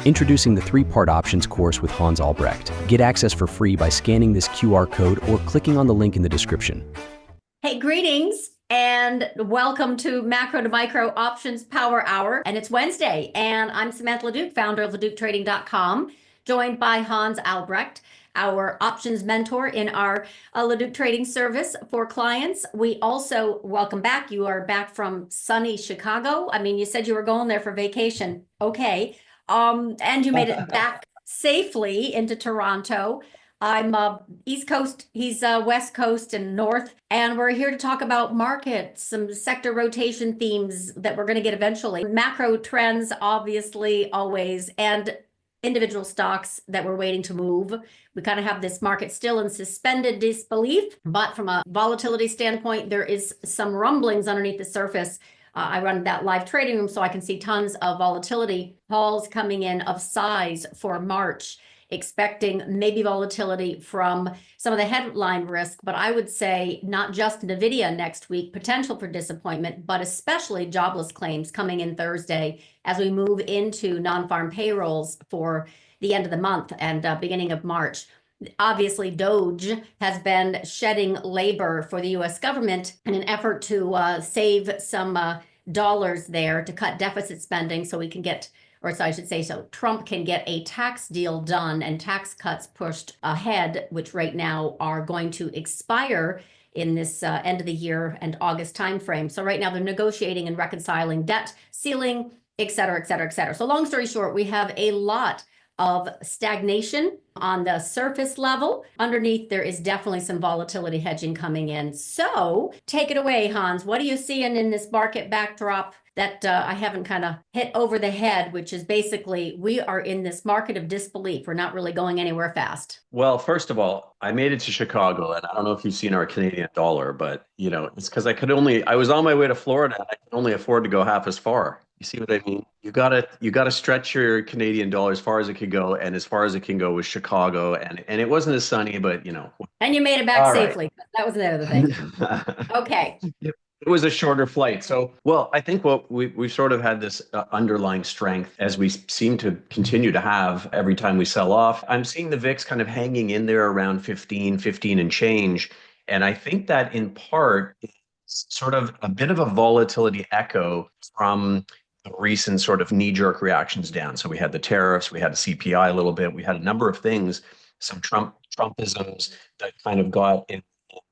Introducing the 3-part options course with Hans Albrecht. Get access for free by scanning this QR code or clicking on the link in the description. Hey, greetings and welcome to Macro to Micro Options Power Hour. And it's Wednesday, and I'm Samantha LaDuc, founder of LaDucTrading.com, joined by Hans Albrecht, our options mentor in our LaDuc trading service for clients. We also welcome back. You are back from sunny Chicago. I mean, you said you were going there for vacation. Okay. And you made it back safely into Toronto. I'm East Coast, he's West Coast and North, and we're here to talk about markets, some sector rotation themes that we're going to get eventually. Macro trends, obviously, always, and individual stocks that we're waiting to move. We kind of have this market still in suspended disbelief, but from a volatility standpoint, there is some rumblings underneath the surface. I run that live trading room so I can see tons of volatility calls coming in of size for March, expecting maybe volatility from some of the headline risk, but I would say not just Nvidia next week, potential for disappointment, but especially jobless claims coming in Thursday as we move into non-farm payrolls for the end of the month and beginning of March. Obviously, DOGE has been shedding labor for the U.S. government in an effort to save some dollars there to cut deficit spending so we can get, or so I should say, so Trump can get a tax deal done and tax cuts pushed ahead, which right now are going to expire in this end of the year and August timeframe. So right now they're negotiating and reconciling debt ceiling, et cetera, et cetera, et cetera. So long story short, we have a lot of stagnation on the surface level. Underneath, there is definitely some volatility hedging coming in. So take it away, Hans. What are you seeing in this market backdrop that I haven't kind of hit over the head, which is basically we are in this market of disbelief. We're not really going anywhere fast. Well, first of all, I made it to Chicago, and I don't know if you've seen our Canadian dollar, but it's because I was on my way to Florida and I could only afford to go half as far. You see what I mean? You gotta stretch your Canadian dollar as far as it could go, and as far as it can go was Chicago, and it wasn't as sunny, but And you made it back all safely. Right. That was the other thing. Okay. It was a shorter flight. So, well, I think what we've sort of had this underlying strength as we seem to continue to have every time we sell off. I'm seeing the VIX kind of hanging in there around 15 and change. And I think that in part is sort of a bit of a volatility echo from the recent sort of knee-jerk reactions down. So we had the tariffs, we had the CPI a little bit, we had a number of things, some Trumpisms that kind of got in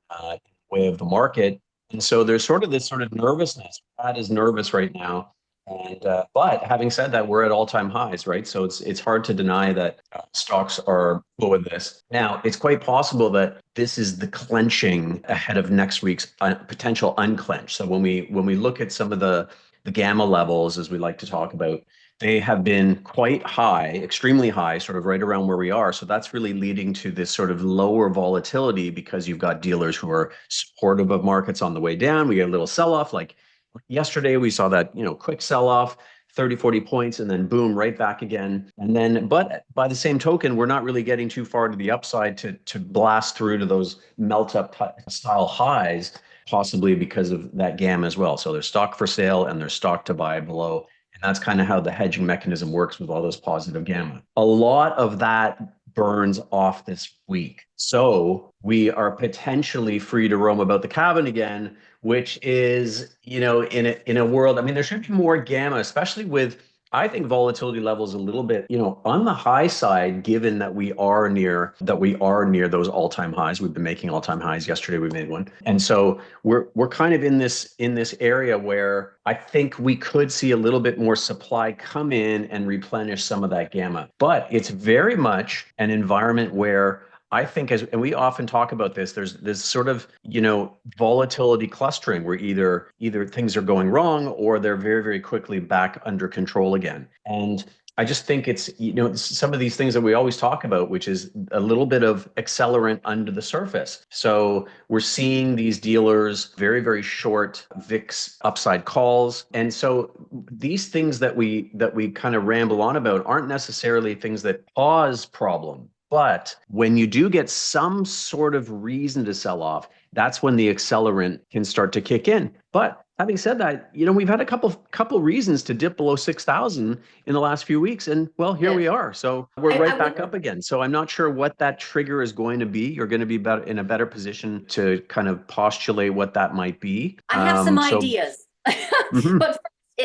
the way of the market. And so there's sort of this sort of nervousness. Brad is nervous right now. And but having said that, we're at all-time highs, right? So it's hard to deny that stocks are full of this. Now, it's quite possible that this is the clenching ahead of next week's potential unclench. So when we look at some of the gamma levels, as we like to talk about, they have been quite high, extremely high, sort of right around where we are. So that's really leading to this sort of lower volatility because you've got dealers who are supportive of markets on the way down. We get a little sell-off. Like yesterday, we saw that, quick sell-off, 30, 40 points, and then boom, right back again. And then, but by the same token, we're not really getting too far to the upside to blast through to those melt-up style highs, possibly because of that gamma as well. So there's stock for sale and there's stock to buy below. And that's kind of how the hedging mechanism works with all those positive gamma. A lot of that burns off this week. So we are potentially free to roam about the cabin again, which is, in a world, I mean, there should be more gamma, especially with, I think, volatility levels a little bit, on the high side, given that we are near those all-time highs. We've been making all-time highs. Yesterday we made one. And so we're kind of in this area where I think we could see a little bit more supply come in and replenish some of that gamma. But it's very much an environment where I think, and we often talk about this, there's this sort of, volatility clustering where either things are going wrong or they're very, very quickly back under control again. And I just think it's, some of these things that we always talk about, which is a little bit of accelerant under the surface. So we're seeing these dealers very, very short VIX upside calls. And so these things that we kind of ramble on about aren't necessarily things that cause problem. But when you do get some sort of reason to sell off, that's when the accelerant can start to kick in. But having said that, we've had a couple reasons to dip below 6,000 in the last few weeks, and well, here Yeah. we are. So we're right I back would, up again. So I'm not sure what that trigger is going to be. You're going to be better in a better position to kind of postulate what that might be. I have some So ideas. mhm. But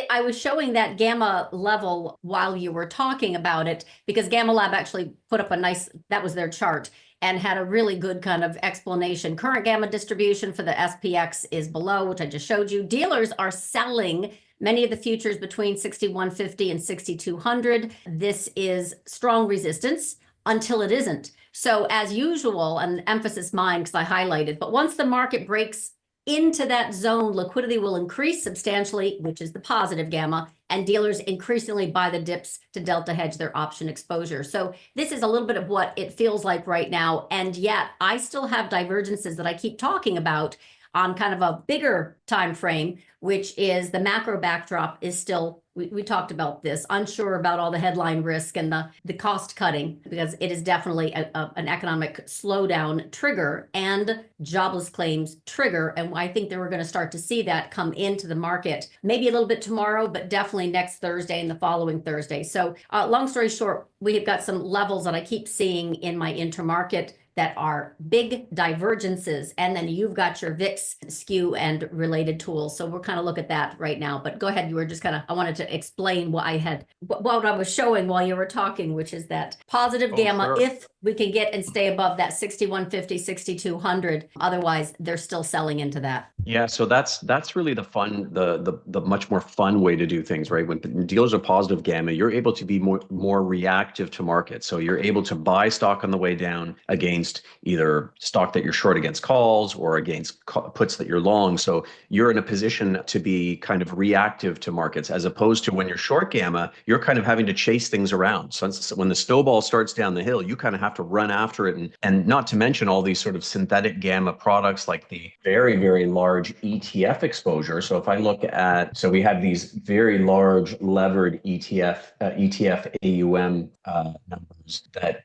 I was showing that gamma level while you were talking about it, because Gamma Lab actually put up that was their chart, and had a really good kind of explanation. Current gamma distribution for the SPX is below, which I just showed you. Dealers are selling many of the futures between 6150 and 6200. This is strong resistance until it isn't. So as usual, and emphasis mine because I highlighted, but once the market breaks into that zone, liquidity will increase substantially, which is the positive gamma, and dealers increasingly buy the dips to delta hedge their option exposure. So this is a little bit of what it feels like right now. And yet I still have divergences that I keep talking about on kind of a bigger time frame, which is the macro backdrop is still, we talked about this, unsure about all the headline risk and the cost cutting, because it is definitely an economic slowdown trigger and jobless claims trigger. And I think that we're going to start to see that come into the market, maybe a little bit tomorrow, but definitely next Thursday and the following Thursday. So long story short, we have got some levels that I keep seeing in my intermarket that are big divergences. And then you've got your VIX, Skew, and related tools. So we'll kind of look at that right now. But go ahead. You were just kind of, I wanted to explain what I was showing while you were talking, which is that positive gamma, Sure. if we can get and stay above that 6150, 6200. Otherwise, they're still selling into that. Yeah, so that's really the fun, the much more fun way to do things, right? When dealers are positive gamma, you're able to be more reactive to market. So you're able to buy stock on the way down against either stock that you're short against calls or against puts that you're long. So you're in a position to be kind of reactive to markets, as opposed to when you're short gamma, you're kind of having to chase things around. So when the snowball starts down the hill, you kind of have to run after it, and not to mention all these sort of synthetic gamma products like the very, very large ETF exposure. So if I look at, so we have these very large levered ETF AUM numbers that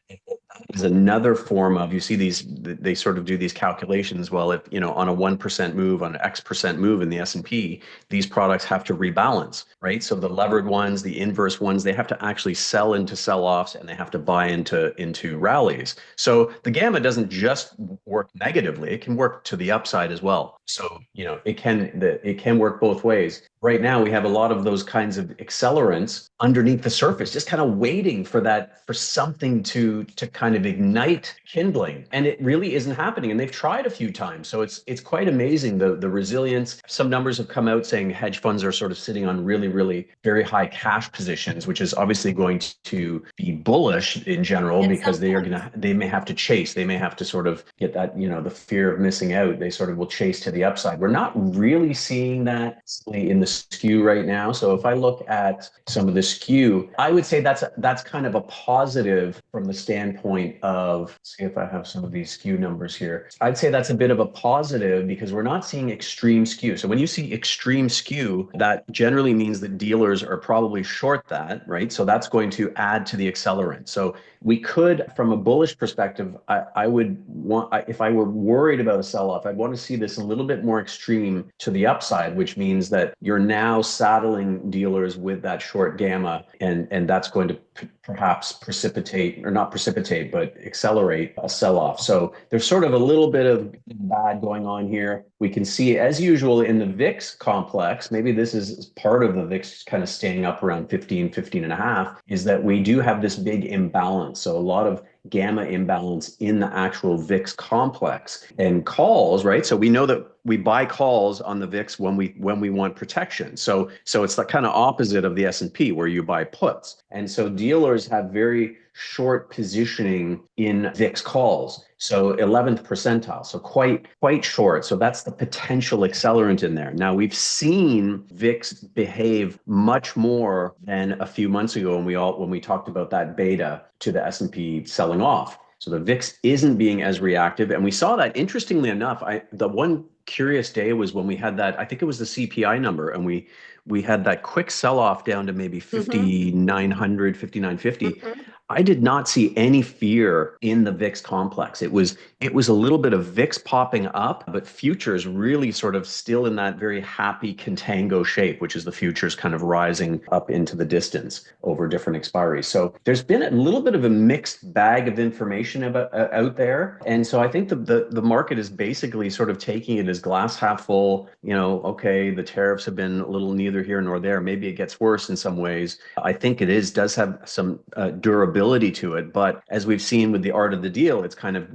is another form of, you see these, they sort of do these calculations. Well, if, on a 1% move, on an X% move in the S&P, these products have to rebalance, right? So the levered ones, the inverse ones, they have to actually sell into sell-offs, and they have to buy into rallies. So the gamma doesn't just work negatively, it can work to the upside as well. So, it can work both ways. Right now, we have a lot of those kinds of accelerants underneath the surface, just kind of waiting for something to kind of ignite kindling. And it really isn't happening. And they've tried a few times. So it's quite amazing, the resilience. Some numbers have come out saying hedge funds are sort of sitting on really, really very high cash positions, which is obviously going to be bullish in general, because they may have to chase. They may have to sort of get that, the fear of missing out. They sort of will chase to the upside. We're not really seeing that in the Skew right now. So if I look at some of the Skew, I would say that's kind of a positive from the standpoint of, let's see if I have some of these Skew numbers here. I'd say that's a bit of a positive because we're not seeing extreme Skew. So when you see extreme Skew, that generally means that dealers are probably short that, right? So that's going to add to the accelerant. So we could, from a bullish perspective, I would want, if I were worried about a sell-off, I'd want to see this a little bit more extreme to the upside, which means that you're now saddling dealers with that short gamma, and that's going to perhaps precipitate, or not precipitate, but accelerate a sell-off. So there's sort of a little bit of bad going on here. We can see, as usual, in the VIX complex, maybe this is part of the VIX kind of staying up around 15 and a half, is that we do have this big imbalance. So a lot of gamma imbalance in the actual VIX complex and calls, right? So we know that we buy calls on the VIX when we want protection. So it's the kind of opposite of the S&P, where you buy puts. And so dealers have very short positioning in VIX calls. So 11th percentile, so quite short. So that's the potential accelerant in there. Now, we've seen VIX behave much more than a few months ago when we talked about that beta to the S&P selling off. So the VIX isn't being as reactive. And we saw that, interestingly enough, the one curious day was when we had that, I think it was the CPI number, and we had that quick sell-off down to maybe 5,900, 5,950. I did not see any fear in the VIX complex. It was a little bit of VIX popping up, but futures really sort of still in that very happy contango shape, which is the futures kind of rising up into the distance over different expiries. So there's been a little bit of a mixed bag of information about out there. And so I think the market is basically sort of taking it as glass half full, okay, the tariffs have been a little neither here nor there. Maybe it gets worse in some ways. I think does have some durability to it. But as we've seen with the art of the deal, it's kind of,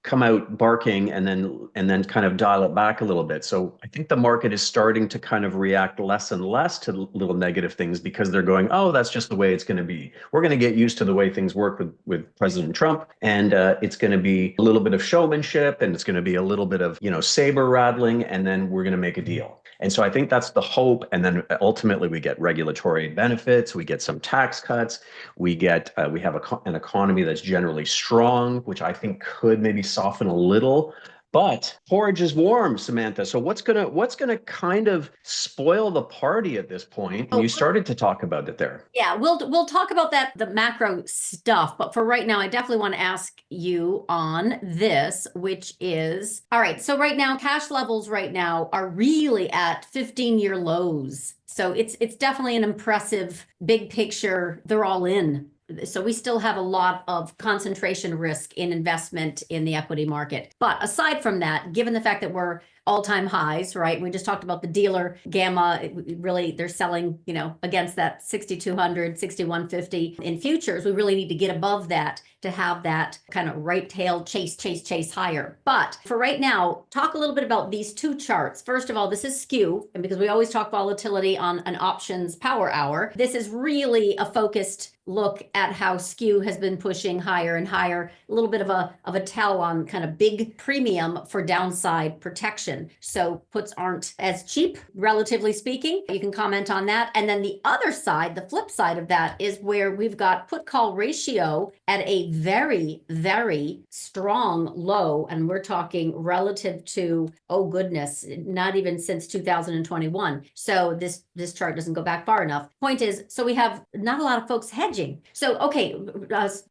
come out barking and then kind of dial it back a little bit. So I think the market is starting to kind of react less and less to little negative things because they're going, oh, that's just the way it's going to be. We're going to get used to the way things work with President Trump. And it's going to be a little bit of showmanship and it's going to be a little bit of, saber rattling. And then we're going to make a deal. And so I think that's the hope. And then ultimately we get regulatory benefits, we get some tax cuts, we have an economy that's generally strong, which I think could maybe soften a little. But porridge is warm, Samantha. So what's gonna kind of spoil the party at this point? And you started to talk about it there. Yeah, we'll talk about that, the macro stuff. But for right now, I definitely want to ask you on this, which is, all right, so right now, cash levels right now are really at 15-year lows. So it's definitely an impressive big picture. They're all in. So we still have a lot of concentration risk in investment in the equity market. But aside from that, given the fact that we're all-time highs, right? We just talked about the dealer gamma. Really, they're selling, against that 6,200, 6,150 in futures. We really need to get above that to have that kind of right tail chase higher. But for right now, talk a little bit about these two charts. First of all, this is Skew, and because we always talk volatility on an options power hour, this is really a focused look at how Skew has been pushing higher and higher, a little bit of a tell on kind of big premium for downside protection. So puts aren't as cheap, relatively speaking. You can comment on that. And then the other side, the flip side of that, is where we've got put call ratio at a very, very strong low. And we're talking relative to, oh goodness, not even since 2021. So this chart doesn't go back far enough. Point is, so we have not a lot of folks hedging. So, okay,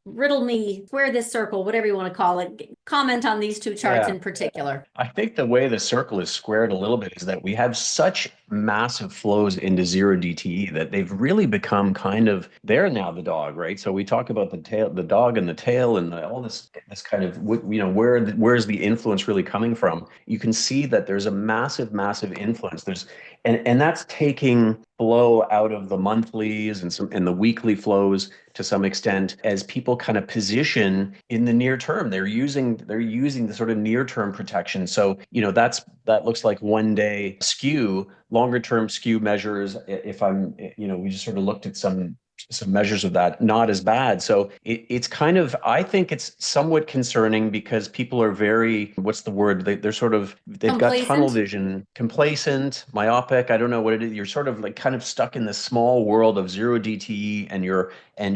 riddle me, square this circle, whatever you want to call it. Comment on these two charts in particular. I think the way the circle is squared a little bit is that we have such massive flows into zero DTE that they've really become kind of, they're now the dog, right? So we talk about the dog and the tail and all this kind of, where's the influence really coming from? You can see that there's a massive influence. And that's taking flow out of the monthlies and the weekly flows to some extent as people kind of position in the near term. They're using the sort of near term protection. So, that looks like 1 day skew, longer term skew measures. We just sort of looked at some measures of that, not as bad. So it's kind of, I think it's somewhat concerning because people are very, what's the word? They've got tunnel vision, complacent, myopic. I don't know what it is. You're sort of like kind of stuck in this small world of zero DTE and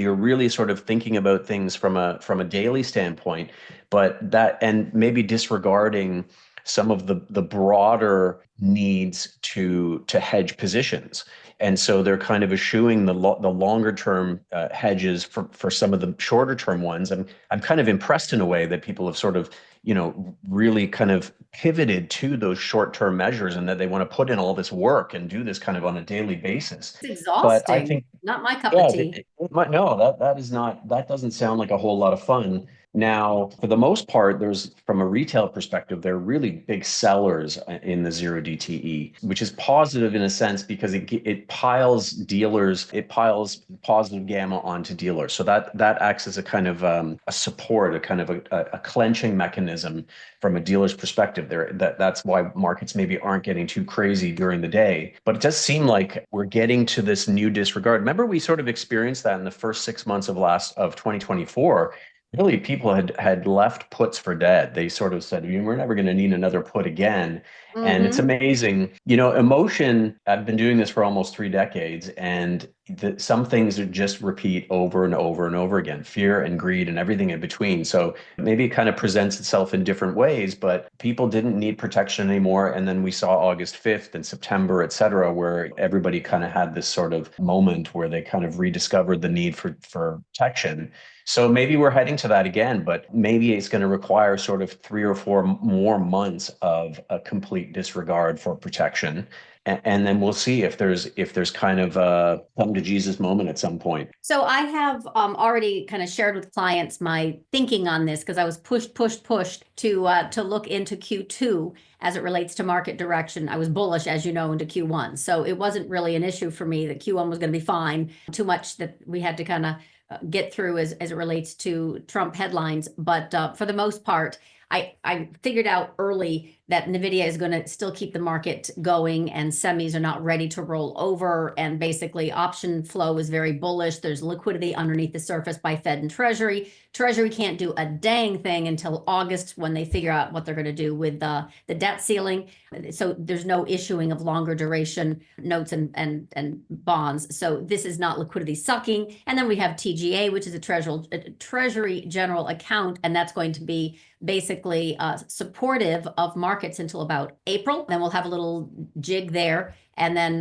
you're really sort of thinking about things from a daily standpoint, but that, and maybe disregarding some of the broader needs to hedge positions. And so they're kind of eschewing the longer term hedges for some of the shorter term ones. I'm kind of impressed in a way that people have sort of, really kind of pivoted to those short term measures and that they want to put in all this work and do this kind of on a daily basis. It's exhausting. But I think, not my cup of tea. That doesn't sound like a whole lot of fun. Now, for the most part, from a retail perspective, they're really big sellers in the zero DTE, which is positive in a sense because it piles positive gamma onto dealers. So that acts as a kind of a support, a kind of a clenching mechanism from a dealer's perspective. That's why markets maybe aren't getting too crazy during the day. But it does seem like we're getting to this new disregard. Remember, we sort of experienced that in the first 6 months of 2024. Really, people had left puts for dead. They sort of said, we're never going to need another put again. Mm-hmm. And it's amazing. Emotion, I've been doing this for almost 3 decades, and some things are just repeat over and over and over again, fear and greed and everything in between. So maybe it kind of presents itself in different ways, but people didn't need protection anymore. And then we saw August 5th and September, et cetera, where everybody kind of had this sort of moment where they kind of rediscovered the need for protection. So maybe we're heading to that again, but maybe it's going to require sort of 3 or 4 more months of a complete disregard for protection. And then we'll see if there's kind of a come to Jesus moment at some point. So I have already kind of shared with clients my thinking on this because I was pushed to look into Q2 as it relates to market direction. I was bullish, as you know, into Q1. So it wasn't really an issue for me that Q1 was going to be fine. Too much that we had to kind of get through as it relates to Trump headlines. But for the most part, I figured out early that Nvidia is going to still keep the market going and semis are not ready to roll over. And basically option flow is very bullish. There's liquidity underneath the surface by Fed and Treasury. Treasury can't do a dang thing until August when they figure out what they're going to do with the debt ceiling. So there's no issuing of longer duration notes and bonds. So this is not liquidity sucking. And then we have TGA, which is a Treasury general account. And that's going to be basically supportive of markets until about April. Then we'll have a little jig there, and then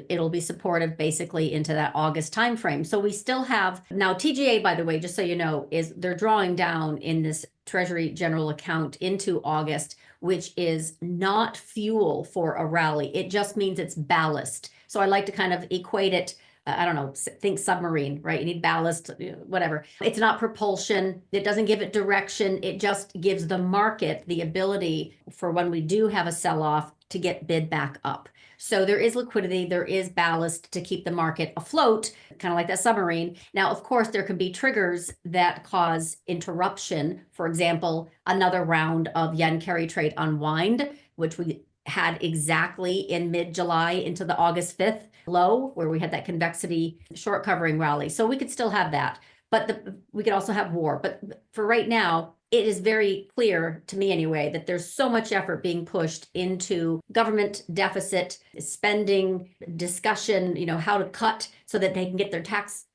it'll be supportive basically into that August timeframe. So we still have now TGA, by the way, just so you know, is they're drawing down in this Treasury general account into August, which is not fuel for a rally. It just means it's ballast. So I like to kind of equate it. I don't know, think submarine, right? You need ballast, whatever. It's not propulsion. It doesn't give it direction. It just gives the market the ability for when we do have a sell-off to get bid back up. So there is liquidity, there is ballast to keep the market afloat, kind of like that submarine. Now, of course, there can be triggers that cause interruption. For example, another round of yen carry trade unwind, which we had exactly in mid-July into the August 5th low, where we had that convexity short covering rally. So we could still have that, but we could also have war. But for right now, it is very clear to me anyway, that there's so much effort being pushed into government deficit spending discussion, how to cut so that they can get their tax,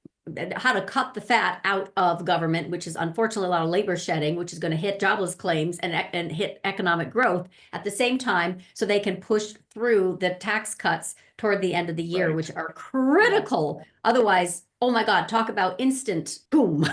how to cut the fat out of government, which is unfortunately a lot of labor shedding, which is going to hit jobless claims and hit economic growth at the same time, so they can push through the tax cuts toward the end of the year, Right. which are critical. Otherwise, oh my God, talk about instant boom.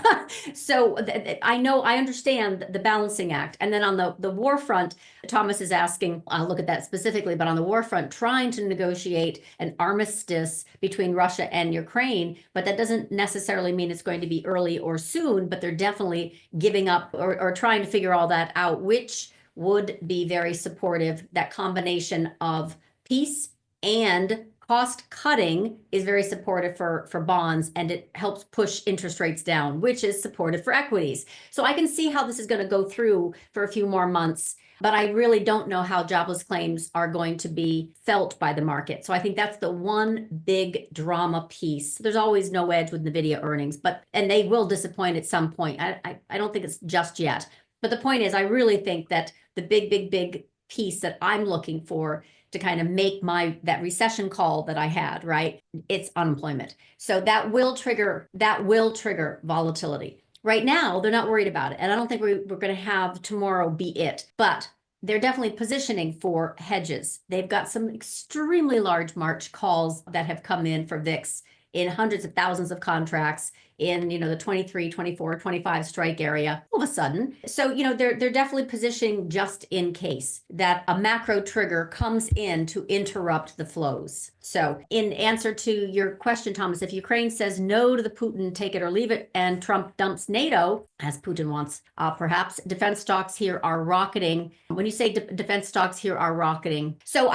So I understand the balancing act. And then on the war front, Thomas is asking, I'll look at that specifically, but on the war front, trying to negotiate an armistice between Russia and Ukraine, but that doesn't necessarily mean it's going to be early or soon, but they're definitely giving up or trying to figure all that out, which would be very supportive. That combination of peace and cost cutting is very supportive for bonds, and it helps push interest rates down, which is supportive for equities. So I can see how this is going to go through for a few more months, but I really don't know how jobless claims are going to be felt by the market. So I think that's the one big drama piece. There's always no edge with Nvidia earnings, and they will disappoint at some point. I don't think it's just yet. But the point is, I really think that the big piece that I'm looking for to kind of make that recession call that I had, right? It's unemployment. So that will trigger volatility. Right now, they're not worried about it. And I don't think we're going to have tomorrow be it, but they're definitely positioning for hedges. They've got some extremely large March calls that have come in for VIX in hundreds of thousands of contracts in the 23, 24, 25 strike area all of a sudden. So they're definitely positioning just in case that a macro trigger comes in to interrupt the flows. So in answer to your question, Thomas, if Ukraine says no to the Putin, take it or leave it, and Trump dumps NATO, as Putin wants, perhaps defense stocks here are rocketing. When you say defense stocks here are rocketing, so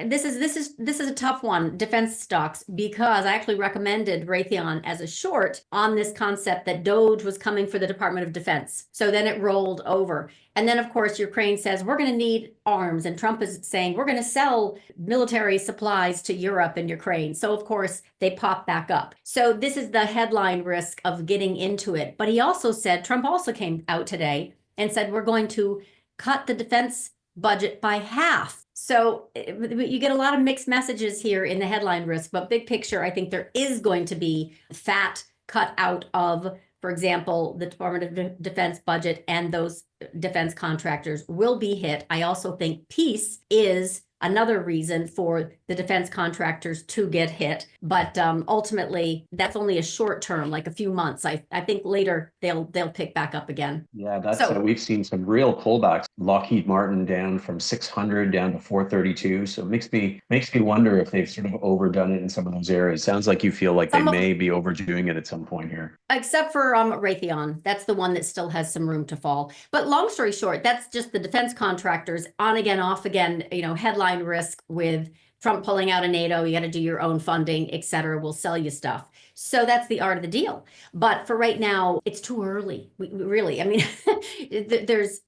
this is a tough one, defense stocks, because I actually recommended Raytheon as a short on this concept that Doge was coming for the Department of Defense. So then it rolled over. And then, of course, Ukraine says, we're going to need arms. And Trump is saying, we're going to sell military supplies to Europe and Ukraine. So, of course, they pop back up. So this is the headline risk of getting into it. But he also said, Trump also came out today and said, we're going to cut the defense budget by half. So you get a lot of mixed messages here in the headline risk, but big picture, I think there is going to be fat cut out of, for example, the Department of Defense budget, and those defense contractors will be hit. I also think peace is another reason for the defense contractors to get hit. But ultimately, that's only a short term, like a few months. I think later they'll pick back up again. Yeah, that's we've seen some real pullbacks. Lockheed Martin down from 600 down to 432. So it makes me wonder if they've sort of overdone it in some of those areas. Sounds like you feel like they may be overdoing it at some point here. Except for Raytheon. That's the one that still has some room to fall. But long story short, that's just the defense contractors on again, off again, headline risk with Trump pulling out of NATO. You got to do your own funding, et cetera. We'll sell you stuff. So that's the art of the deal. But for right now, it's too early. Really, I mean,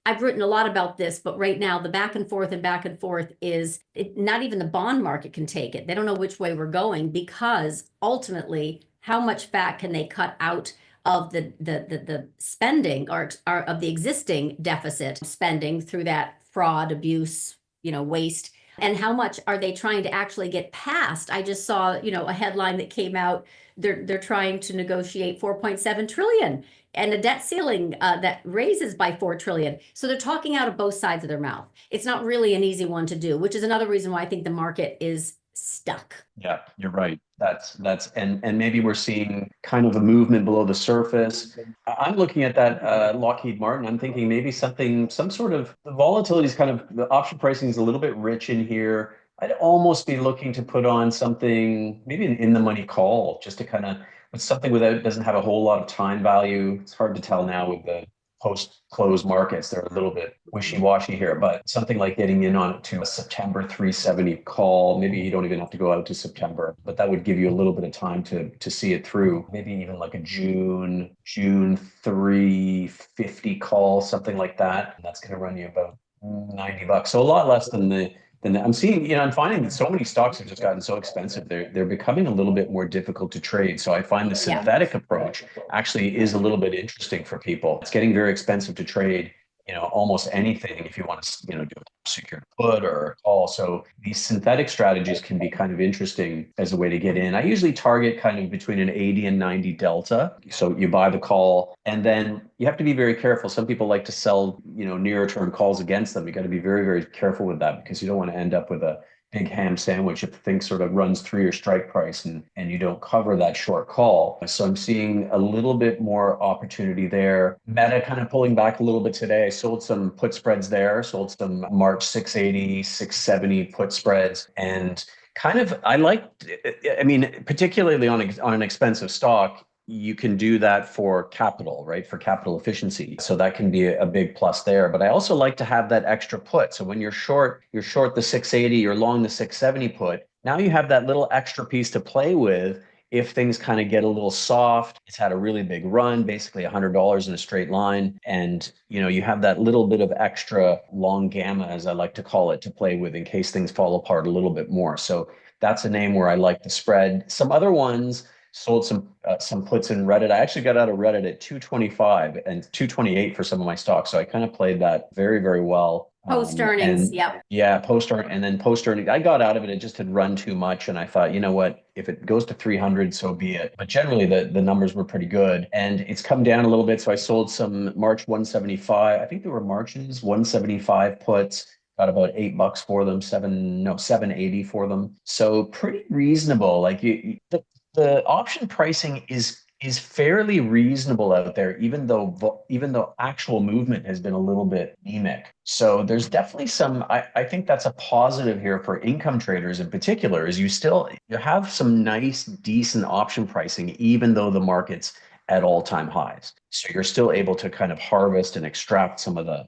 I've written a lot about this, but right now the back and forth is not even the bond market can take it. They don't know which way we're going, because ultimately, how much fat can they cut out of the spending or of the existing deficit spending through that fraud, abuse, waste? And how much are they trying to actually get past? I just saw, a headline that came out. They're trying to negotiate 4.7 trillion and a debt ceiling that raises by 4 trillion. So they're talking out of both sides of their mouth. It's not really an easy one to do, which is another reason why I think the market is stuck. Yeah, you're right. That's and maybe we're seeing kind of a movement below the surface. I'm looking at that Lockheed Martin. I'm thinking maybe some sort of, the volatility is kind of, the option pricing is a little bit rich in here. I'd almost be looking to put on something, maybe an in the money call, just to kind of, with something doesn't have a whole lot of time value. It's hard to tell now with the post-close markets. They're a little bit wishy-washy here, but something like getting in on to a September 370 call. Maybe you don't even have to go out to September, but that would give you a little bit of time to see it through. Maybe even like a June 350 call, something like that. And that's going to run you about $90. So a lot less than I'm seeing, I'm finding that so many stocks have just gotten so expensive. They're becoming a little bit more difficult to trade. So I find the synthetic approach actually is a little bit interesting for people. It's getting very expensive to trade, almost anything if you want to, do a secured put or a call. So these synthetic strategies can be kind of interesting as a way to get in. I usually target kind of between an 80 and 90 delta. So you buy the call, and then you have to be very careful. Some people like to sell, nearer term calls against them. You got to be very, very careful with that, because you don't want to end up with a big ham sandwich if the thing sort of runs through your strike price and you don't cover that short call. So I'm seeing a little bit more opportunity there. Meta kind of pulling back a little bit today. I sold some put spreads there, sold some March 680, 670 put spreads, and kind of, particularly on an expensive stock, you can do that for capital, right? For capital efficiency. So that can be a big plus there. But I also like to have that extra put. So when you're short the 680, you're long the 670 put. Now you have that little extra piece to play with if things kind of get a little soft. It's had a really big run, basically $100 in a straight line. And, you have that little bit of extra long gamma, as I like to call it, to play with in case things fall apart a little bit more. So that's a name where I like the spread. Some other ones, sold some puts in Reddit. I actually got out of Reddit at 225 and 228 for some of my stocks. So I kind of played that very, very well. Post earnings, yep. Yeah, post earnings. I got out of it. It just had run too much. And I thought, you know what, if it goes to 300, so be it. But generally the numbers were pretty good. And it's come down a little bit. So I sold some March 175. I think there were Marches 175 puts. Got about $8 for them, 780 for them. So pretty reasonable. Like the option pricing is fairly reasonable out there, even though actual movement has been a little bit anemic. So there's definitely I think that's a positive here for income traders in particular, is you have some nice, decent option pricing, even though the market's at all-time highs. So you're still able to kind of harvest and extract some of the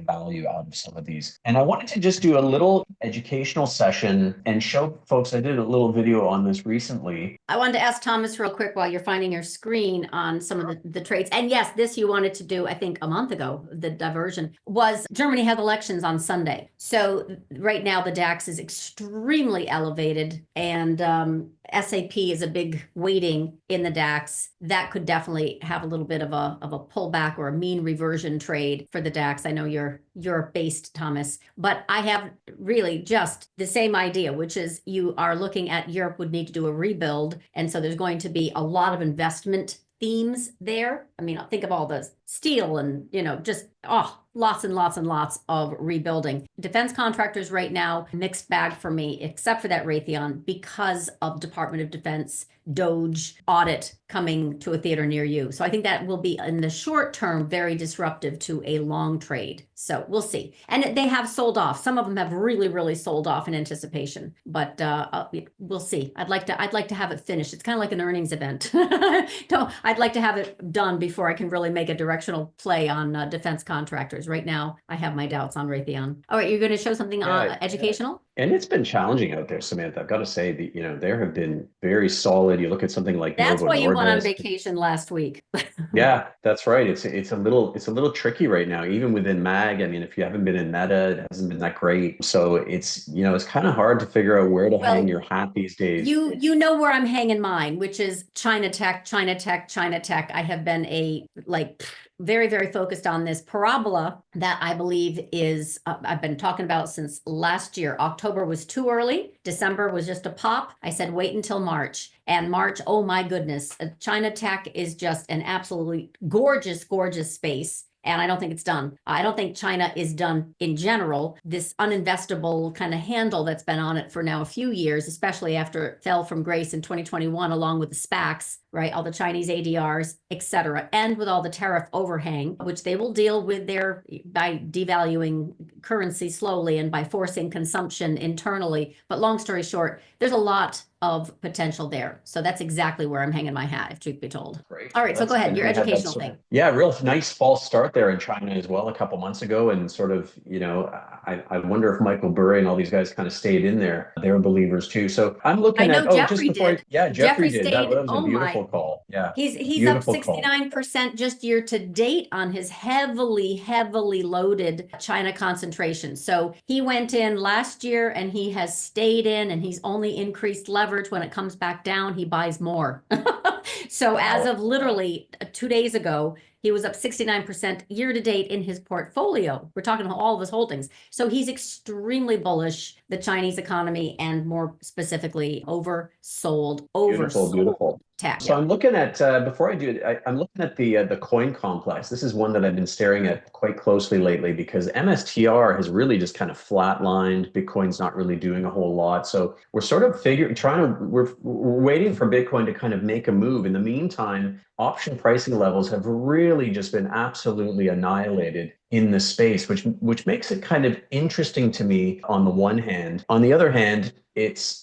value out of some of these. And I wanted to just do a little educational session and show folks, I did a little video on this recently. I wanted to ask Thomas real quick while you're finding your screen on some of the trades. And yes, this you wanted to do, I think a month ago, the diversion was Germany had elections on Sunday. So right now the DAX is extremely elevated, and SAP is a big weighting in the DAX. That could definitely have a little bit of of a pullback or a mean reversion trade for the DAX. I know you're Europe-based, Thomas, but I have really just the same idea, which is you are looking at Europe would need to do a rebuild, and so there's going to be a lot of investment themes there. I mean, think of all the steel and, just, lots and lots and lots of rebuilding. Defense contractors right now, mixed bag for me, except for that Raytheon, because of Department of Defense DOGE audit coming to a theater near you. So I think that will be, in the short term, very disruptive to a long trade. So we'll see. And they have sold off. Some of them have really, really sold off in anticipation, but we'll see. I'd like to have it finished. It's kind of like an earnings event. I'd like to have it done before I can really make a directional play on defense contractors. Right now, I have my doubts on Raytheon. All right, you're going to show something educational? And it's been challenging out there, Samantha. I've got to say that, there have been very solid. You look at something like That's Novo why you went on Nordisk. vacation last week. Yeah, that's right. It's a little tricky right now, even within MAG. I mean, if you haven't been in Meta, it hasn't been that great. So it's kind of hard to figure out where to hang your hat these days. You know where I'm hanging mine, which is China tech, China tech, China tech. I have been very, very focused on this parabola that I believe is, I've been talking about since last year. October was too early. December was just a pop. I said, wait until March. And March, oh my goodness, China tech is just an absolutely gorgeous, gorgeous space. And I don't think it's done. I don't think China is done in general. This uninvestable kind of handle that's been on it for now a few years, especially after it fell from grace in 2021, along with the SPACs, right? All the Chinese ADRs, et cetera, and with all the tariff overhang, which they will deal with by devaluing currency slowly and by forcing consumption internally. But long story short, there's a lot of potential there. So that's exactly where I'm hanging my hat, if truth be told. Great. All right, so go ahead, your educational thing. Yeah, real nice false start there in China as well a couple months ago. And sort of, I wonder if Michael Burry and all these guys kind of stayed in there. They're believers too. So I'm looking at, Jeffrey did. Jeffrey did. Stayed, that was a beautiful call. Yeah. He's up 69% just year to date on his heavily, heavily loaded China concentration. So he went in last year and he has stayed in, and he's only increased leverage. When it comes back down, he buys more. So as of literally 2 days ago, he was up 69% year to date in his portfolio. We're talking all of his holdings. So he's extremely bullish the Chinese economy, and more specifically, oversold. Beautiful. Tech. So I'm looking at, before I do it, I'm looking at the coin complex. This is one that I've been staring at quite closely lately, because MSTR has really just kind of flatlined. Bitcoin's not really doing a whole lot. So we're sort of we're waiting for Bitcoin to kind of make a move. In the meantime, option pricing levels have really just been absolutely annihilated in the space, which makes it kind of interesting to me on the one hand. On the other hand,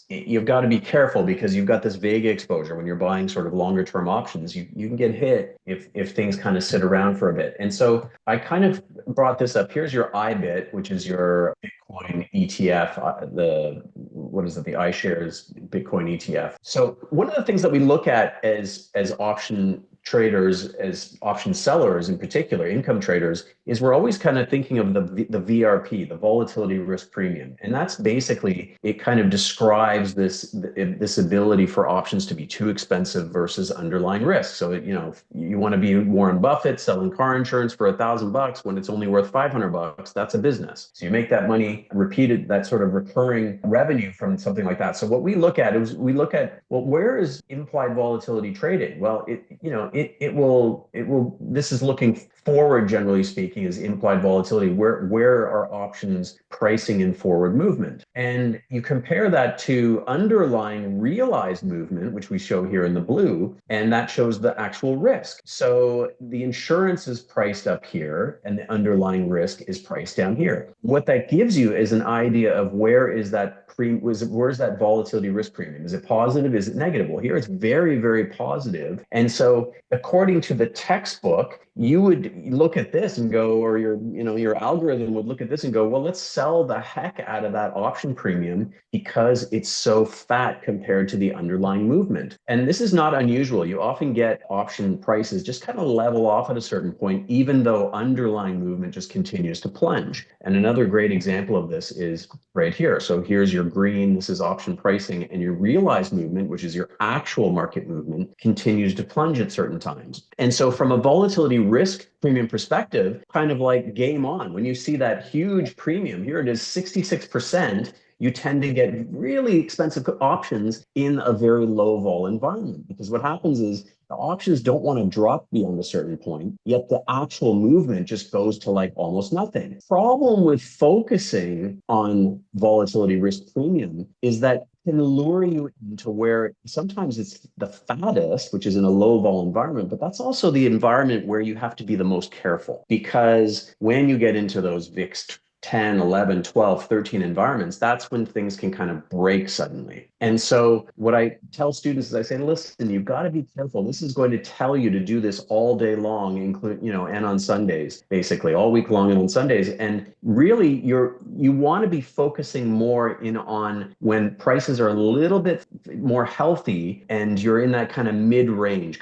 you've got to be careful, because you've got this Vega exposure. When you're buying sort of longer term options, you can get hit if things kind of sit around for a bit. And so I kind of brought this up. Here's your IBIT, which is your Bitcoin ETF, the iShares Bitcoin ETF. So one of the things that we look at as option traders, as option sellers in particular, income traders, is we're always kind of thinking of the VRP, the volatility risk premium. And that's basically, it kind of describes this ability for options to be too expensive versus underlying risk. So, you want to be Warren Buffett selling car insurance for $1,000 when it's only worth $500, that's a business. So you make that money repeated, that sort of recurring revenue from something like that. So what we look at is where is implied volatility traded? Well, it will, this is looking forward, generally speaking, is implied volatility. Where are options pricing in forward movement? And you compare that to underlying realized movement, which we show here in the blue, and that shows the actual risk. So the insurance is priced up here and the underlying risk is priced down here. What that gives you is an idea of where's that volatility risk premium? Is it positive? Is it negative? Well, here it's very, very positive. And so according to the textbook, you would look at this and go, or your algorithm would look at this and go, well, let's sell the heck out of that option premium because it's so fat compared to the underlying movement. And this is not unusual. You often get option prices just kind of level off at a certain point, even though underlying movement just continues to plunge. And another great example of this is right here. So here's your green, this is option pricing, and your realized movement, which is your actual market movement, continues to plunge at certain times. And so from a volatility risk premium perspective, kind of like game on. When you see that huge premium, here it is 66%, you tend to get really expensive options in a very low vol environment. Because what happens is the options don't want to drop beyond a certain point, yet the actual movement just goes to like almost nothing. Problem with focusing on volatility risk premium is that can lure you into where sometimes it's the fattest, which is in a low vol environment, but that's also the environment where you have to be the most careful, because when you get into those VIX 10, 11, 12, 13 environments, that's when things can kind of break suddenly. And so what I tell students is I say, listen, you've got to be careful. This is going to tell you to do this all day long, and on Sundays, basically all week long and on Sundays. And really you want to be focusing more in on when prices are a little bit more healthy and you're in that kind of mid-range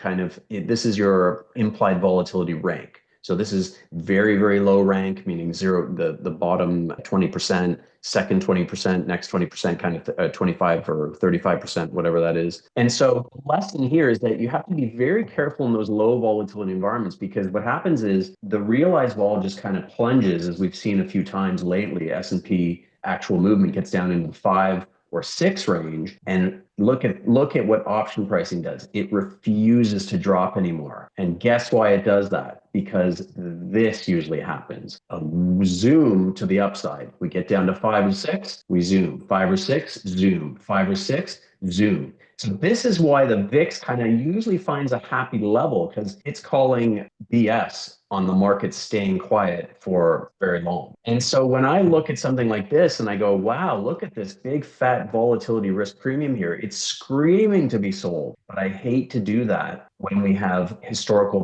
this is your implied volatility rank. So this is very, very low rank, meaning zero, the bottom 20%, second 20%, next 20%, kind of 25 or 35%, whatever that is. And so the lesson here is that you have to be very careful in those low volatility environments, because what happens is the realized vol just kind of plunges, as we've seen a few times lately. S&P actual movement gets down into the 5 or 6 range, and look at what option pricing does. It refuses to drop anymore. And guess why it does that? Because this usually happens. A zoom to the upside. We get down to 5 or 6, we zoom. 5 or 6, zoom. 5 or 6, zoom. So this is why the VIX kind of usually finds a happy level, because it's calling BS on the market staying quiet for very long. And so when I look at something like this and I go, wow, look at this big fat volatility risk premium here. It's screaming to be sold, but I hate to do that when we have historical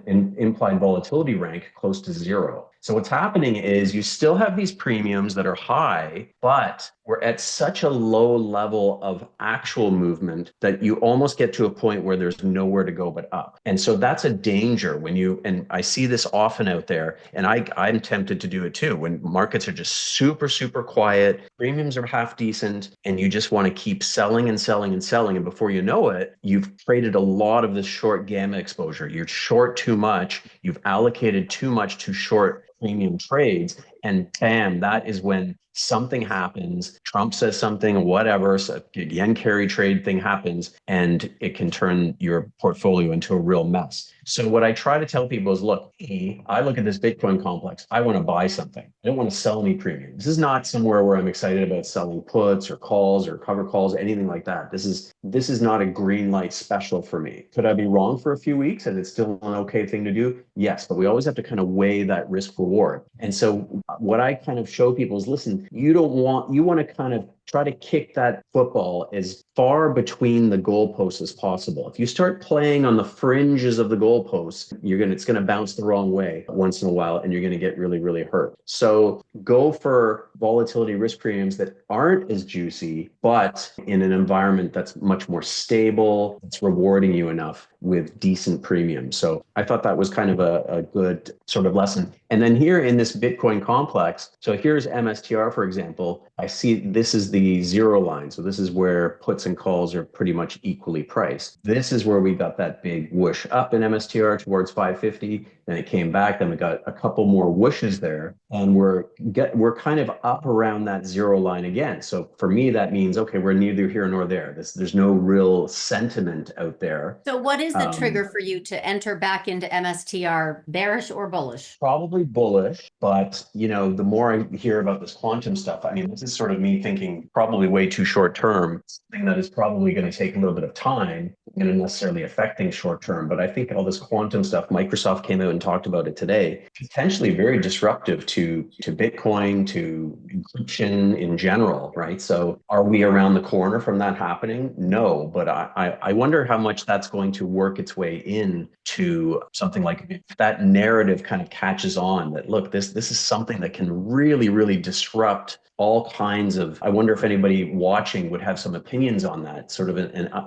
implied volatility rank close to 0. So what's happening is you still have these premiums that are high, but we're at such a low level of actual movement that you almost get to a point where there's nowhere to go but up. And so that's a danger and I see this often out there, and I'm tempted to do it too, when markets are just super, super quiet, premiums are half decent, and you just want to keep selling and selling and selling. And before you know it, you've traded a lot of this short gamma exposure. You're short too much. You've allocated too much to short premium trades, and bam, that is when something happens. Trump says something, whatever, so a yen carry trade thing happens, and it can turn your portfolio into a real mess. So what I try to tell people is, look, I look at this Bitcoin complex. I want to buy something. I don't want to sell any premium. This is not somewhere where I'm excited about selling puts or calls or cover calls, anything like that. This is not a green light special for me. Could I be wrong for a few weeks and it's still an okay thing to do? Yes, but we always have to kind of weigh that risk reward. And so what I kind of show people is, listen, you want to kind of try to kick that football as far between the goalposts as possible. If you start playing on the fringes of the goalposts, it's going to bounce the wrong way once in a while, and you're going to get really, really hurt. So go for volatility risk premiums that aren't as juicy, but in an environment that's much more stable, it's rewarding you enough with decent premium. So I thought that was kind of a good sort of lesson. And then here in this Bitcoin complex, so here's MSTR, for example. I see this is the 0 line. So this is where puts and calls are pretty much equally priced. This is where we got that big whoosh up in MSTR towards 550. Then it came back. Then we got a couple more whooshes there, and we're kind of up around that 0 line again. So for me, that means, okay, we're neither here nor there. There's no real sentiment out there. So what is the trigger for you to enter back into MSTR, bearish or bullish? Probably bullish, but the more I hear about this quantum stuff, I mean, this is sort of me thinking probably way too short term, something that is probably going to take a little bit of time. going to necessarily affect things short term. But I think all this quantum stuff, Microsoft came out and talked about it today, potentially very disruptive to Bitcoin, to encryption in general, right? So are we around the corner from that happening? No, but I wonder how much that's going to work its way in to something like if that narrative kind of catches on that, look, this is something that can really, really disrupt all kinds of, I wonder if anybody watching would have some opinions on that, sort of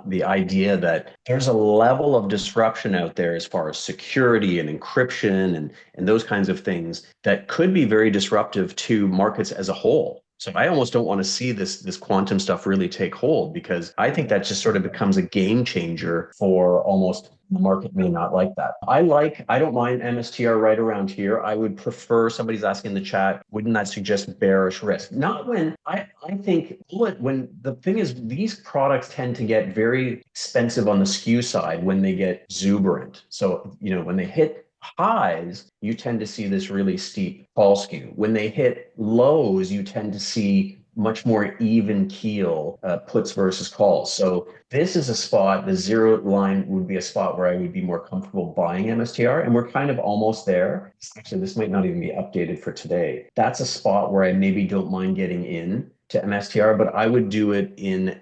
the idea that there's a level of disruption out there as far as security and encryption and those kinds of things that could be very disruptive to markets as a whole. So I almost don't want to see this quantum stuff really take hold, because I think that just sort of becomes a game changer for almost the market may not like that. I don't mind MSTR right around here. I would prefer, somebody's asking in the chat, wouldn't that suggest bearish risk? Not when, I think when the thing is, these products tend to get very expensive on the skew side when they get exuberant. So, when they hit highs, you tend to see this really steep fall skew. When they hit lows, you tend to see much more even keel puts versus calls. So this is a spot, the zero line would be a spot where I would be more comfortable buying MSTR, and we're kind of almost there. Actually, this might not even be updated for today. That's a spot where I maybe don't mind getting in to MSTR, but I would do it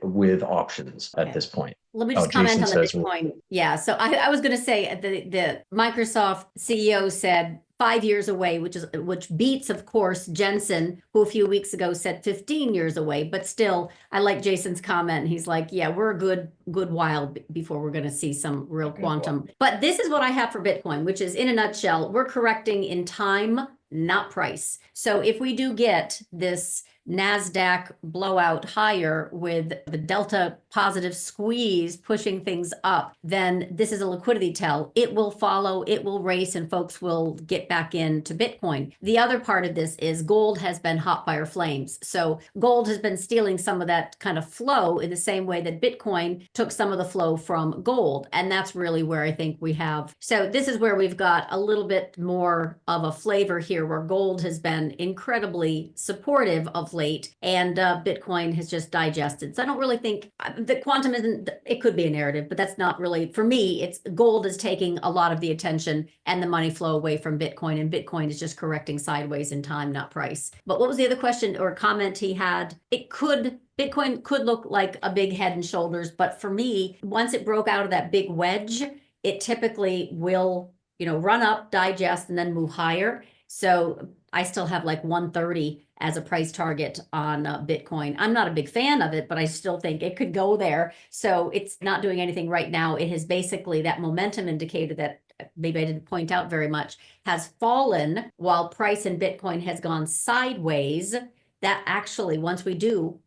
with options at this point. Let me just comment Jason on the says, Bitcoin. Yeah, so I was going to say the Microsoft CEO said 5 years away, which beats, of course, Jensen, who a few weeks ago said 15 years away. But still, I like Jason's comment. He's like, yeah, we're a good while before we're going to see some real quantum. But this is what I have for Bitcoin, which is, in a nutshell, we're correcting in time, not price. So if we do get this NASDAQ blowout higher with the delta positive squeeze pushing things up, then this is a liquidity tell. It will follow, it will race, and folks will get back into Bitcoin. The other part of this is gold has been hot fire flames. So gold has been stealing some of that kind of flow in the same way that Bitcoin took some of the flow from gold. And that's really where I think we have. So this is where we've got a little bit more of a flavor here, where gold has been incredibly supportive of late, and Bitcoin has just digested. So I don't really think that quantum isn't, it could be a narrative, but that's not really, for me, it's gold is taking a lot of the attention and the money flow away from Bitcoin, and Bitcoin is just correcting sideways in time, not price. But what was the other question or comment he had? Bitcoin could look like a big head and shoulders, but for me, once it broke out of that big wedge, it typically will, run up, digest, and then move higher. So I still have like 130 as a price target on Bitcoin. I'm not a big fan of it, but I still think it could go there. So it's not doing anything right now. It has basically, that momentum indicator that maybe I didn't point out very much, has fallen while price in Bitcoin has gone sideways. That actually,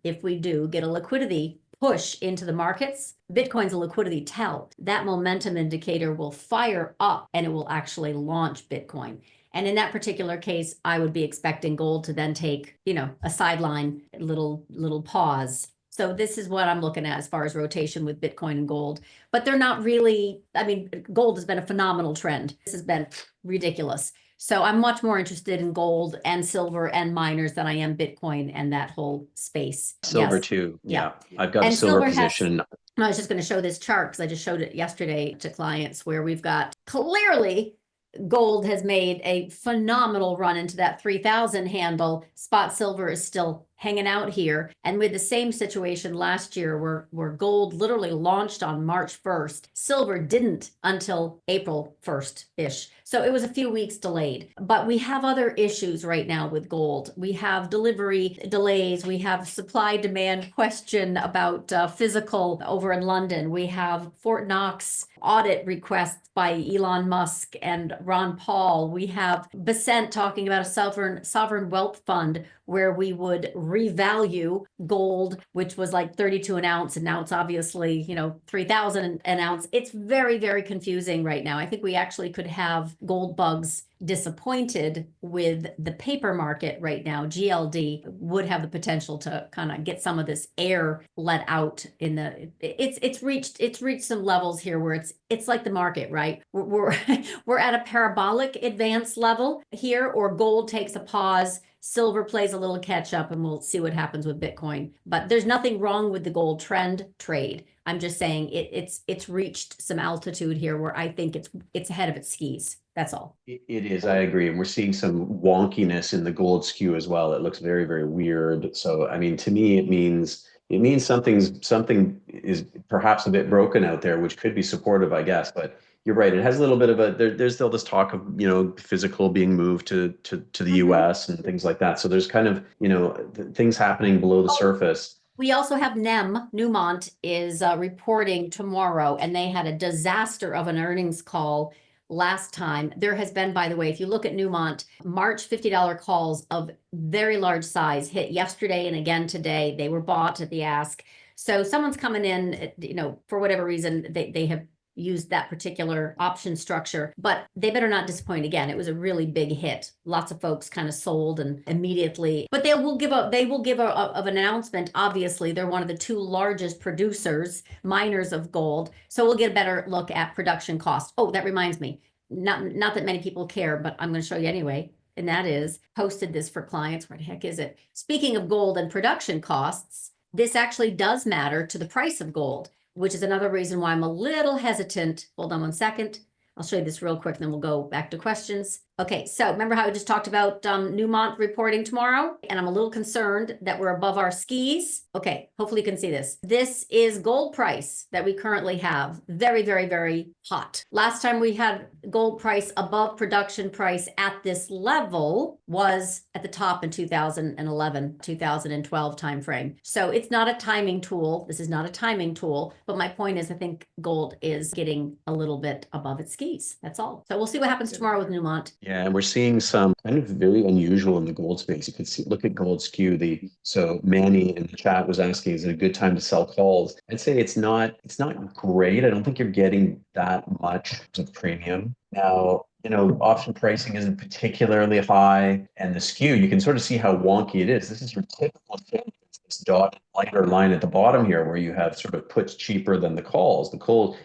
if we do get a liquidity push into the markets, Bitcoin's a liquidity tell. That momentum indicator will fire up and it will actually launch Bitcoin. And in that particular case, I would be expecting gold to then take, a sideline, little pause. So this is what I'm looking at as far as rotation with Bitcoin and gold. But they're not really, gold has been a phenomenal trend. This has been ridiculous. So I'm much more interested in gold and silver and miners than I am Bitcoin and that whole space. Silver Yes. too. Yeah. I've got And a silver silver position. I was just going to show this chart because I just showed it yesterday to clients, where we've got clearly gold has made a phenomenal run into that 3,000 handle. Spot silver is still hanging out here. And with the same situation last year, where gold literally launched on March 1st, silver didn't until April 1st-ish. So it was a few weeks delayed. But we have other issues right now with gold. We have delivery delays. We have supply demand question about physical over in London. We have Fort Knox audit requests by Elon Musk and Ron Paul. We have Besant talking about a sovereign wealth fund where we would revalue gold, which was like 32 an ounce, and now it's obviously 3,000 an ounce. It's very, very confusing right now. I think we actually could have gold bugs disappointed with the paper market right now. GLD would have the potential to kind of get some of this air let out in the. It's reached some levels here where it's like the market, right? We're we're at a parabolic advance level here, or gold takes a pause. Silver plays a little catch up, and we'll see what happens with Bitcoin. But there's nothing wrong with the gold trend trade. I'm just saying it's reached some altitude here where I think it's ahead of its skis. That's all. It is, I agree. And we're seeing some wonkiness in the gold skew as well. It looks very, very weird. So, I mean, to me, it means something is perhaps a bit broken out there, which could be supportive, I guess. But you're right. It has a little bit of there's still this talk of, physical being moved to the US and things like that. So there's kind of, things happening below the surface. We also have Newmont is reporting tomorrow, and they had a disaster of an earnings call last time. There has been, by the way, if you look at Newmont, March $50 calls of very large size hit yesterday and again today. They were bought at the ask. So someone's coming in, for whatever reason, they have used that particular option structure, but they better not disappoint again. It was a really big hit. Lots of folks kind of sold and immediately, but they will give an announcement. Obviously, they're one of the two largest miners of gold. So we'll get a better look at production costs. Oh, that reminds me, not that many people care, but I'm going to show you anyway. And that is, posted this for clients. Where the heck is it? Speaking of gold and production costs, this actually does matter to the price of gold, which is another reason why I'm a little hesitant. Hold on one second. I'll show you this real quick, and then we'll go back to questions. Okay, so remember how I just talked about Newmont reporting tomorrow? And I'm a little concerned that we're above our skis. Okay, hopefully you can see this. This is gold price that we currently have. Very, very, very hot. Last time we had gold price above production price at this level was at the top in 2011, 2012 timeframe. So it's not a timing tool. This is not a timing tool. But my point is, I think gold is getting a little bit above its skis. That's all. So we'll see what happens tomorrow with Newmont. Yeah, and we're seeing some kind of very unusual in the gold space. You could look at gold skew. So Manny in the chat was asking, is it a good time to sell calls? I'd say it's not great. I don't think you're getting that much of premium. Now, option pricing isn't particularly high, and the skew, you can sort of see how wonky it is. This is your typical thing. This dotted lighter line at the bottom here where you have sort of puts cheaper than the calls. The calls,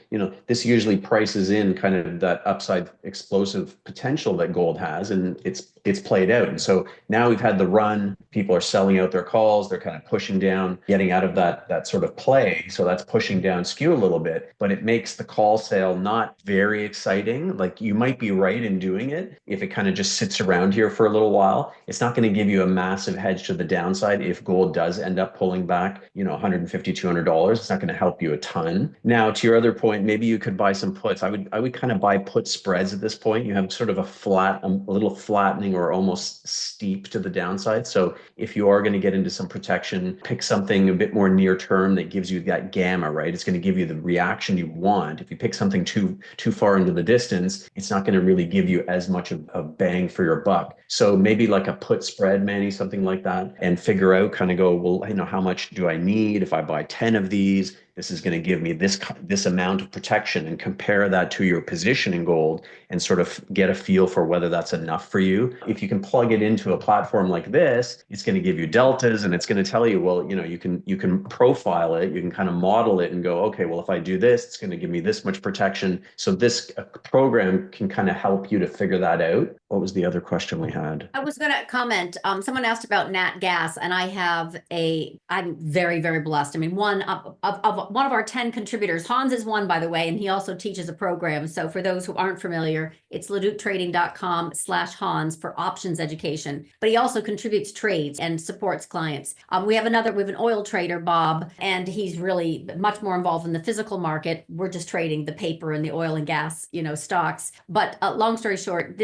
this usually prices in kind of that upside explosive potential that gold has, and it's played out. And so now we've had the run, people are selling out their calls, they're kind of pushing down, getting out of that sort of play. So that's pushing down skew a little bit, but it makes the call sale not very exciting. Like, you might be right in doing it if it kind of just sits around here for a little while. It's not going to give you a massive hedge to the downside if gold does end up pulling back, $150, $200. It's not going to help you a ton. Now, to your other point, maybe you could buy some puts. I would kind of buy put spreads at this point. You have sort of a little flattening or almost steep to the downside. So if you are going to get into some protection, pick something a bit more near term that gives you that gamma, right? It's going to give you the reaction you want. If you pick something too far into the distance, it's not going to really give you as much of bang for your buck. So maybe like a put spread, Manny, something like that, and figure out, kind of go, well, how much do I need if I buy 10 of these? This is going to give me this amount of protection, and compare that to your position in gold and sort of get a feel for whether that's enough for you. If you can plug it into a platform like this, it's going to give you deltas, and it's going to tell you, well, you can profile it, you can kind of model it and go, okay, well, if I do this, it's going to give me this much protection. So this program can kind of help you to figure that out. What was the other question we had? I was going to comment. Someone asked about nat gas, and I'm very, very blessed. I mean, one of our 10 contributors, Hans is one, by the way, and he also teaches a program. So for those who aren't familiar, it's LaDucTrading.com/Hans for options education. But he also contributes trades and supports clients. We have an oil trader, Bob, and he's really much more involved in the physical market. We're just trading the paper and the oil and gas, stocks. But long story short,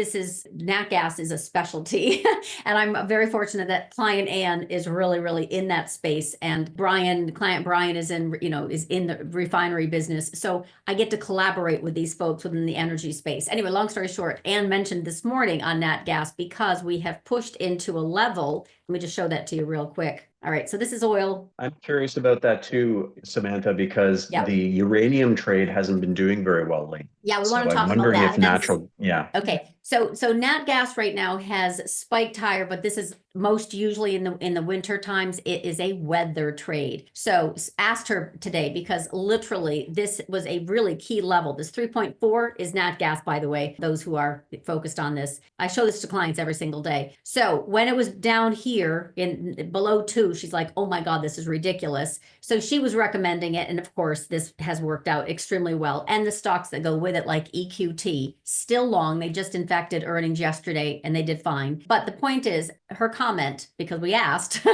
nat gas is a specialty. And I'm very fortunate that client Ann is really, really in that space. And client Brian is in the refinery business. So I get to collaborate with these folks within the energy space. Anyway, long story short, Ann mentioned this morning on nat gas, because we have pushed into a level. Let me just show that to you real quick. All right, so this is oil. I'm curious about that too, Samantha, because the uranium trade hasn't been doing very well lately. Yeah, we want to talk about that. Okay, so nat gas right now has spiked higher, but this is most usually in the winter times. It is a weather trade. So asked her today, because literally this was a really key level. This 3.4 is nat gas, by the way, those who are focused on this. I show this to clients every single day. So when it was down here in below 2, 2, she's like, oh my God, this is ridiculous. So she was recommending it. And of course, this has worked out extremely well. And the stocks that go with it, like EQT, still long. They just in fact did earnings yesterday and they did fine. But the point is, her comment, because we asked,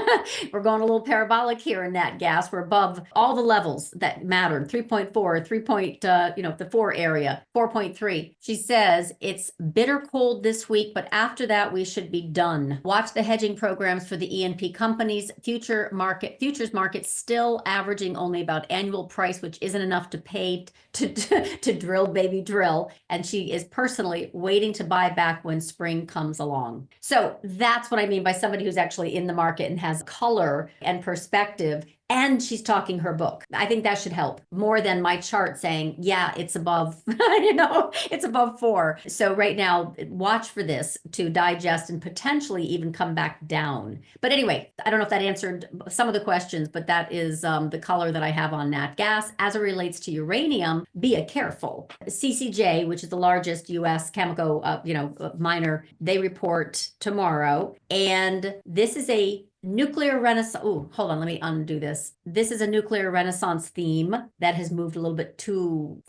we're going a little parabolic here in nat gas. We're above all the levels that mattered, 3.4, 3 point, the 4 area, 4.3. She says it's bitter cold this week, but after that, we should be done. Watch the hedging programs for the E&P companies. Futures market still averaging only about annual price, which isn't enough to pay to drill, baby, drill. And she is personally waiting to buy back when spring comes along. So that's what I mean by somebody who's actually in the market and has color and perspective. And she's talking her book. I think that should help more than my chart saying, yeah, it's above, it's above 4. So right now, watch for this to digest and potentially even come back down. But anyway, I don't know if that answered some of the questions, but that is the color that I have on nat gas. As it relates to uranium, be careful. CCJ, which is the largest U.S. Cameco, miner, they report tomorrow. And this is a nuclear renaissance. Oh, hold on. Let me undo this. This is a nuclear renaissance theme that has moved a little bit too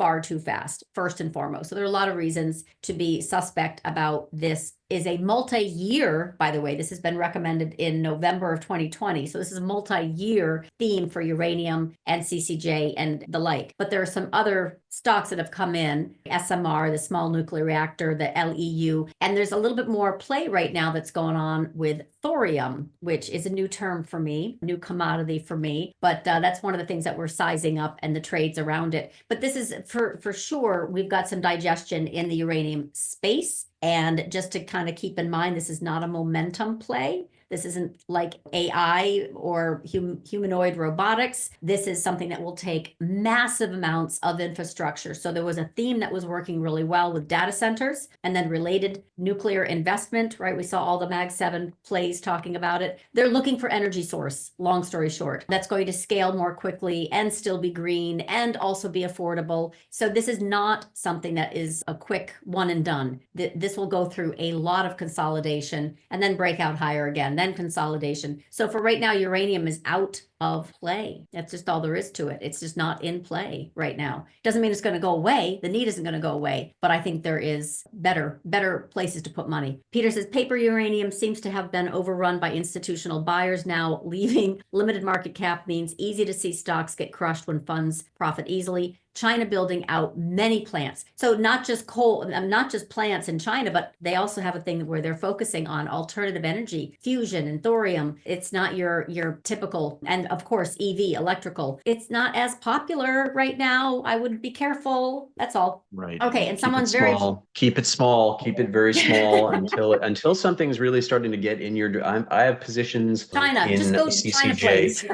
fast, first and foremost. So there are a lot of reasons to be suspect about this. Is a multi-year, by the way, this has been recommended in November of 2020. So this is a multi-year theme for uranium and CCJ and the like. But there are some other stocks that have come in, SMR, the small nuclear reactor, the LEU, and there's a little bit more play right now that's going on with thorium, which is a new term for me, new commodity for me. But that's one of the things that we're sizing up and the trades around it. But this is for sure, we've got some digestion in the uranium space. And just to kind of keep in mind, this is not a momentum play. This isn't like AI or humanoid robotics. This is something that will take massive amounts of infrastructure. So there was a theme that was working really well with data centers and then related nuclear investment, right? We saw all the Mag 7 plays talking about it. They're looking for energy source, long story short, that's going to scale more quickly and still be green and also be affordable. So this is not something that is a quick one and done. This will go through a lot of consolidation and then break out higher again. Then consolidation. So for right now, uranium is out of play. That's just all there is to it. It's just not in play right now. Doesn't mean it's going to go away. The need isn't going to go away, but I think there is better places to put money. Peter says paper uranium seems to have been overrun by institutional buyers now, leaving limited market cap means easy to see stocks get crushed when funds profit easily. China building out many plants. So not just coal, not just plants in China, but they also have a thing where they're focusing on alternative energy, fusion and thorium. It's not your typical, and of course, EV, electrical. It's not as popular right now. I would be careful. That's all. Right. Okay. And Keep someone's it very small. Keep it small. Keep it very small until something's really starting to get in your. I have positions China. in Just go to CCJ. China, please.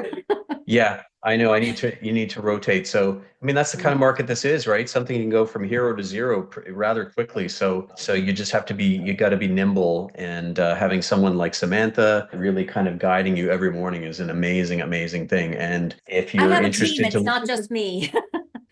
Yeah, I know. You need to rotate. So, I mean, that's the kind of market this is, right? Something can go from hero to zero rather quickly. So you just have to you got to be nimble, and having someone like Samantha really kind of guiding you every morning is an amazing, amazing thing. And if I you're have a interested team. It's not just me.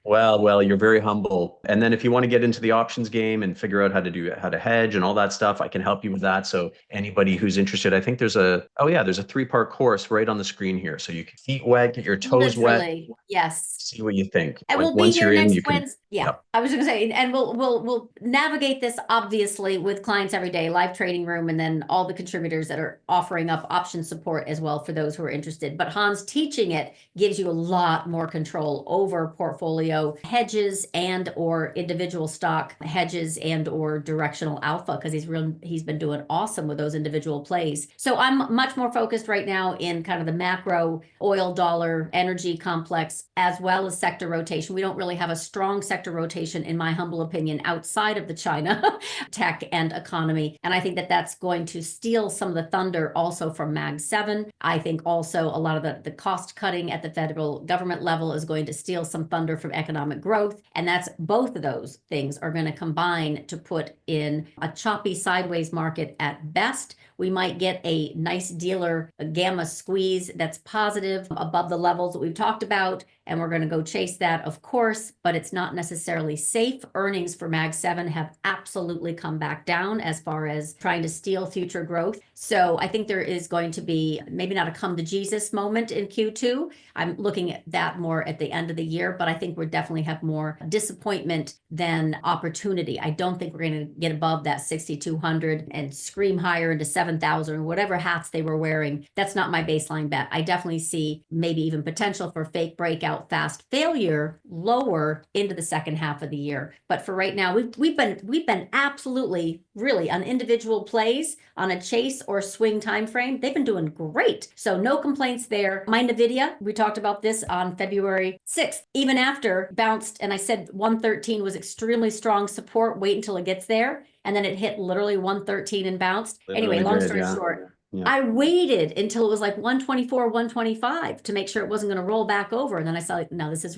well, you're very humble. And then if you want to get into the options game and figure out how to hedge and all that stuff, I can help you with that. So anybody who's interested, I think there's a 3-part course right on the screen here. So you can feet wet, get your toes Literally, wet, yes. see what you think. And we'll be Once here you're in, next you can. Wednesday. Yeah, Yep. I was going to say, and we'll navigate this obviously with clients every day, live trading room, and then all the contributors that are offering up option support as well for those who are interested. But Hans teaching it gives you a lot more control over portfolio hedges and or individual stock hedges and or directional alpha, because he's been doing awesome with those individual plays. So I'm much more focused right now in kind of the macro oil, dollar, energy complex, as well as sector rotation. We don't really have a strong sector rotation, in my humble opinion, outside of the China tech and economy. And I think that that's going to steal some of the thunder also from Mag 7. I think also a lot of the cost cutting at the federal government level is going to steal some thunder from economic growth. And that's both of those things are going to combine to put in a choppy sideways market at best, we might get a nice dealer a gamma squeeze that's positive above the levels that we've talked about. And we're going to go chase that, of course, but it's not necessarily safe. Earnings for Mag 7 have absolutely come back down as far as trying to steal future growth. So I think there is going to be maybe not a come to Jesus moment in Q2. I'm looking at that more at the end of the year, but I think we definitely have more disappointment than opportunity. I don't think we're going to get above that 6,200 and scream higher into 7,000 or whatever hats they were wearing. That's not my baseline bet. I definitely see maybe even potential for fake breakout, fast failure lower into the second half of the year. But for right now, we've been absolutely really on individual plays on a chase or swing time frame. They've been doing great. So no complaints there. My Nvidia, we talked about this on February 6th, even after bounced, and I said 113 was extremely strong support. Wait until it gets there. And then it hit literally 113 and bounced. Anyway, long story short, I waited until it was like 124, 125 to make sure it wasn't going to roll back over. And then I saw, like, no, this is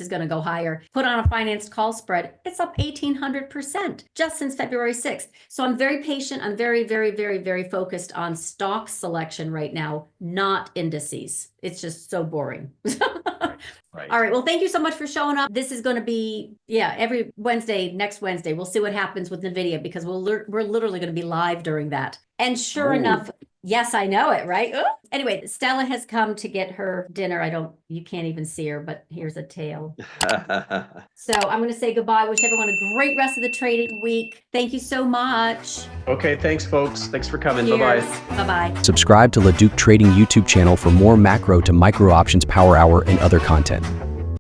going to go higher. Put on a financed call spread. It's up 1,800% just since February 6th. So I'm very patient. I'm very, very, very, very focused on stock selection right now, not indices. It's just so boring. Right. All right. Well, thank you so much for showing up. This is going to be, every Wednesday, next Wednesday. We'll see what happens with Nvidia because we're literally going to be live during that. And sure enough, yes, I know it, right? Ooh. Anyway, Stella has come to get her dinner. You can't even see her, but here's a tail. So I'm going to say goodbye. Wish everyone a great rest of the trading week. Thank you so much. Okay, thanks, folks. Thanks for coming. Cheers. Bye-bye. Bye-bye. Subscribe to LaDuc Trading YouTube channel for more macro to micro options power hour and other content.